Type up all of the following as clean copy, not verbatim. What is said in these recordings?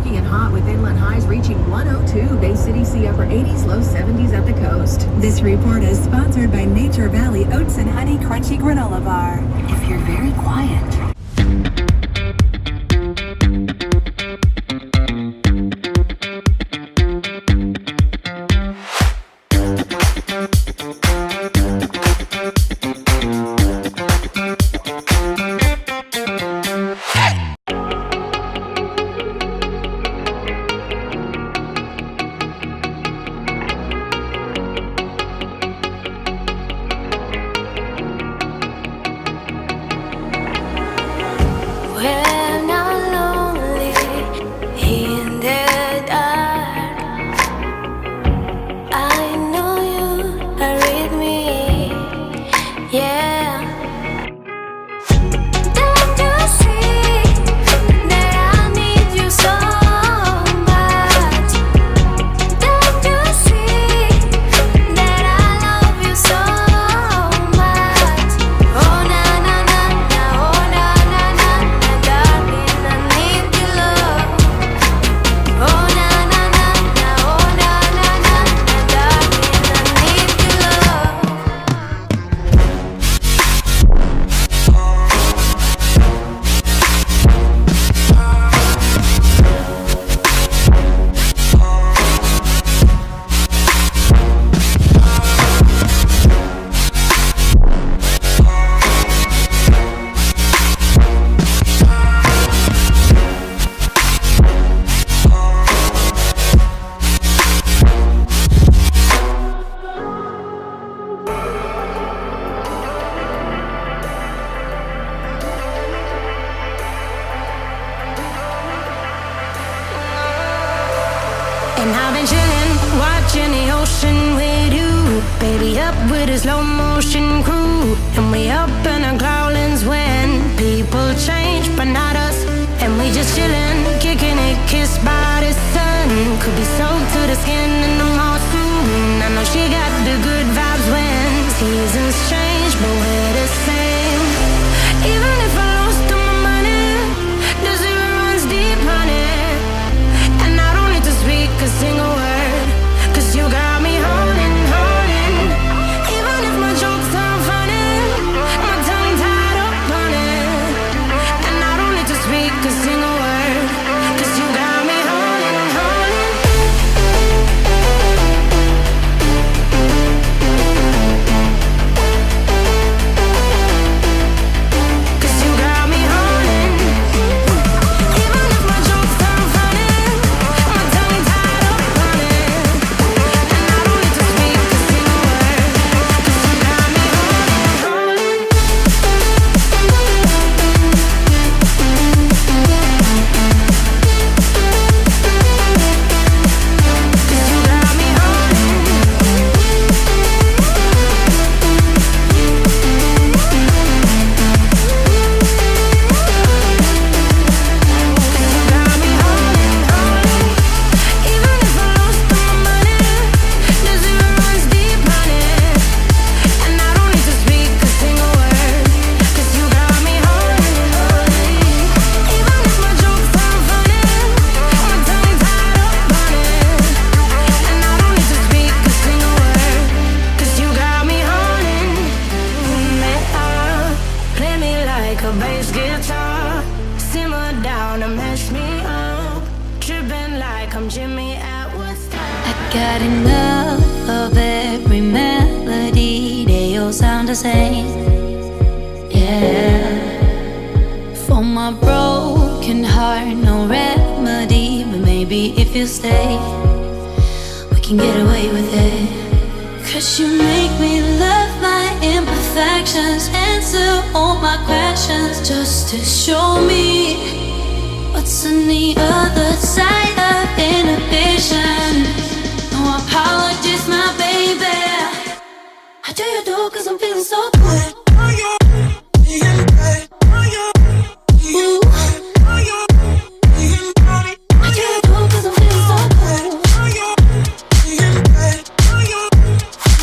smoky and hot with inland highs reaching 102. Bay City see upper 80s, low 70s at the coast. This report is sponsored by Nature Valley Oats and Honey Crunchy Granola Bar. If you're very quiet. When I'm lonely in the dark, I know you are with me, yeah. Don't you see that I need you so much? Don't you see that I love you so much? Oh na na na na, oh na na na na, darling, I need your love. Oh na na na na, oh na na na na, darling, I need your love. And I've been chillin', watching the ocean with you. Baby, up with a slow motion crew. And we up in our growlings when people change, but not us. And we just chillin', kicking it, kissed by the sun. Could be soaked to the skin in the mall soon. I know she got the good vibes when seasons change, but we're the same. Even if I lost all my money, the zero runs deep, honey. And I don't need to speak a single word, 'cause you got me holding, holding. Even if my jokes aren't funny, my tongue tied up on it. And I don't need to speak a single word, 'cause you got me holding, holding. 'Cause you got me holding. Even if my jokes aren't funny, my tongue tied up on it. And I don't need to speak a single word, 'cause you got me holding, holding. 'Cause you got me holding. Got me holding, holding. Even if I lost all my money, the zero runs deep, honey. And I don't need to speak a single word, 'cause you got me holding, holding. Even if my jokes aren't funny, my tongue tied up on it. And I don't need to speak a single word, 'cause you got me holding me up. Play me like a bass guitar, simmer down and mash me up, tripping like I'm Jimmy at Woodstock. I got enough of every melody, they all sound the same. Yeah. For my broken heart, no remedy, but maybe if you stay, we can get away with it. 'Cause you make me love my imperfections, answer all my questions, just to show me what's on the other side of inhibition. No apologies, my baby. I do you do 'cause I'm feeling so good. Ooh. I do you do 'cause I'm feeling so good.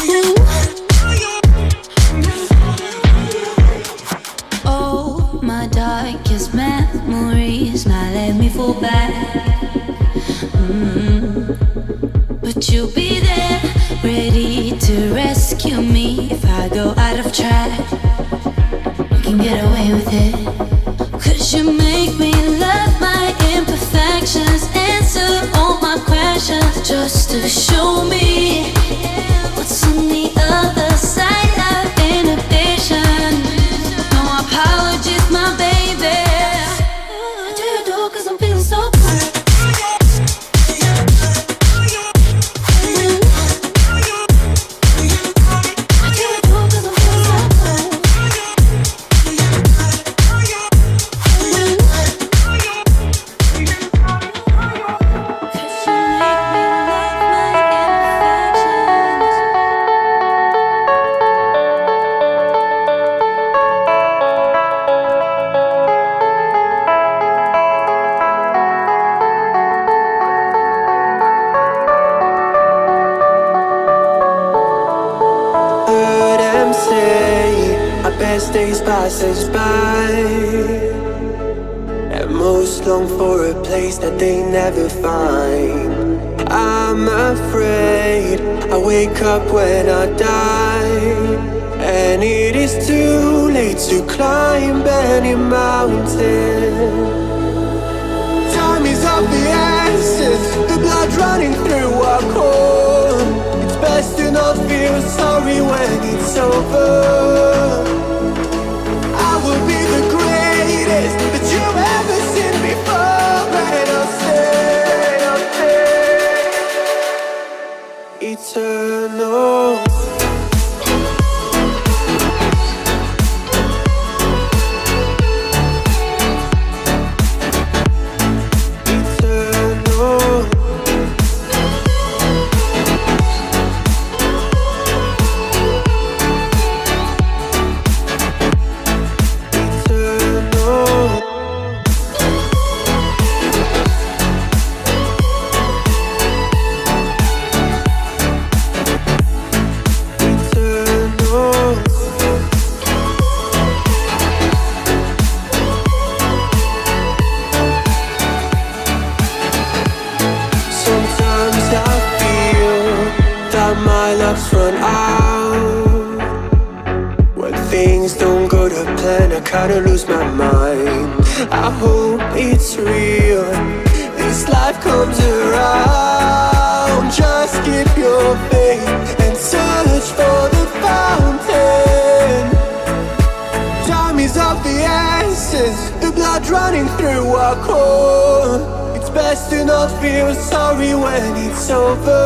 Ooh. Oh, my darkest memories, now let me fall back. you'll be there, ready to rescue me if I go out of track. You can get away with it, 'cause you make me love my imperfections, answer all my questions, just to show me what's on the other side of inhibition. No apologies, my baby. I do it all 'cause I'm feeling so good. Days passes by, and most long for a place that they never find. I'm afraid I wake up when I die, and it is too late to climb any mountain. Time is of the essence, the blood running through our core. It's best to not feel sorry when it's over. I will be the greatest that you've ever seen before, and I'll stay eternal. My luck's run out. When things don't go to plan, I kinda lose my mind. I hope it's real, this life comes around. Just keep your faith and search for the fountain. Time is of the essence, the blood running through our core. It's best to not feel sorry when it's over.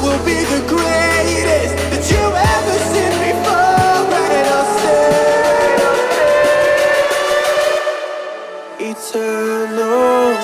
Will be the greatest that you've ever seen before, and I'll stay eternal.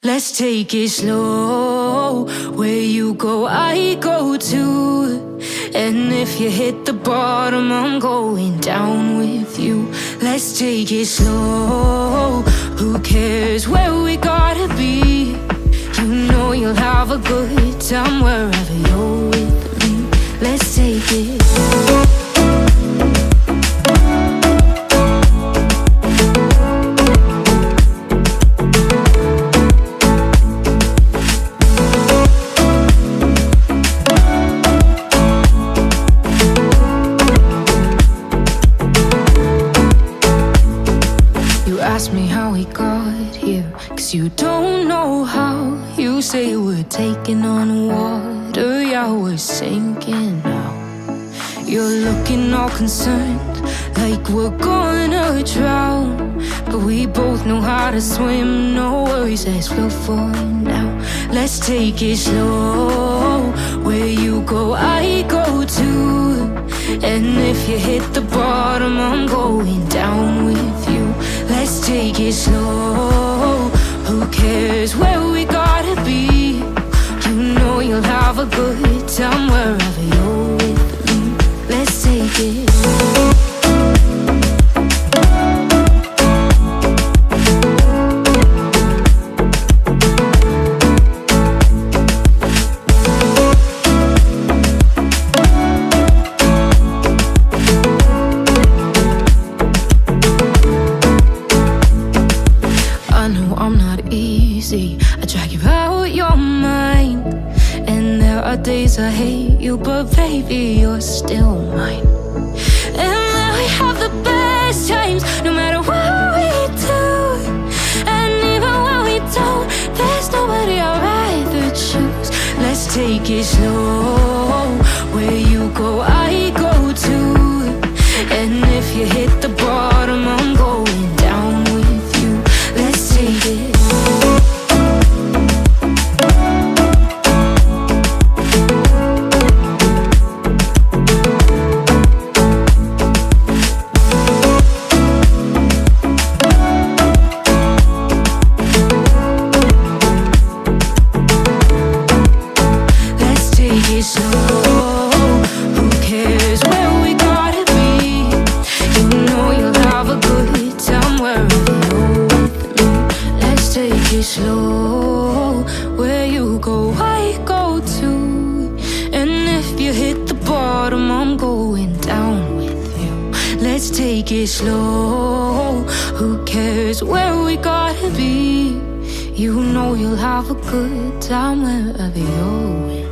Let's take it slow. Where you go, I go too. And if you hit the bottom, I'm going down with you. Let's take it slow. Who cares where we gotta be? You know you'll have a good time wherever you're with me. Let's take it. You ask me how we got here, 'cause you don't know how. You say we're taking on water, yeah, we're sinking now. You're looking all concerned, like we're gonna drown. But we both know how to swim, no worries as we'll fall now. Let's take it slow, where you go I go too. And if you hit the bottom, I'm going down with you. Let's take it slow, who cares where we gotta be? You know you'll have a good time wherever you're with me. Let's take it slow. I drag you out your mind, and there are days I hate you, but baby, you're still mine. And then we have the best times, no matter what we do. And even when we don't, there's nobody I'd rather choose. Let's take it slow, where you go I go too. And if you hit the bottom, I'm going down with you. Let's take it slow. Slow, where you go I go too. And if you hit the bottom, I'm going down with you. Let's take it slow, who cares where we gotta be? You know you'll have a good time wherever you're with.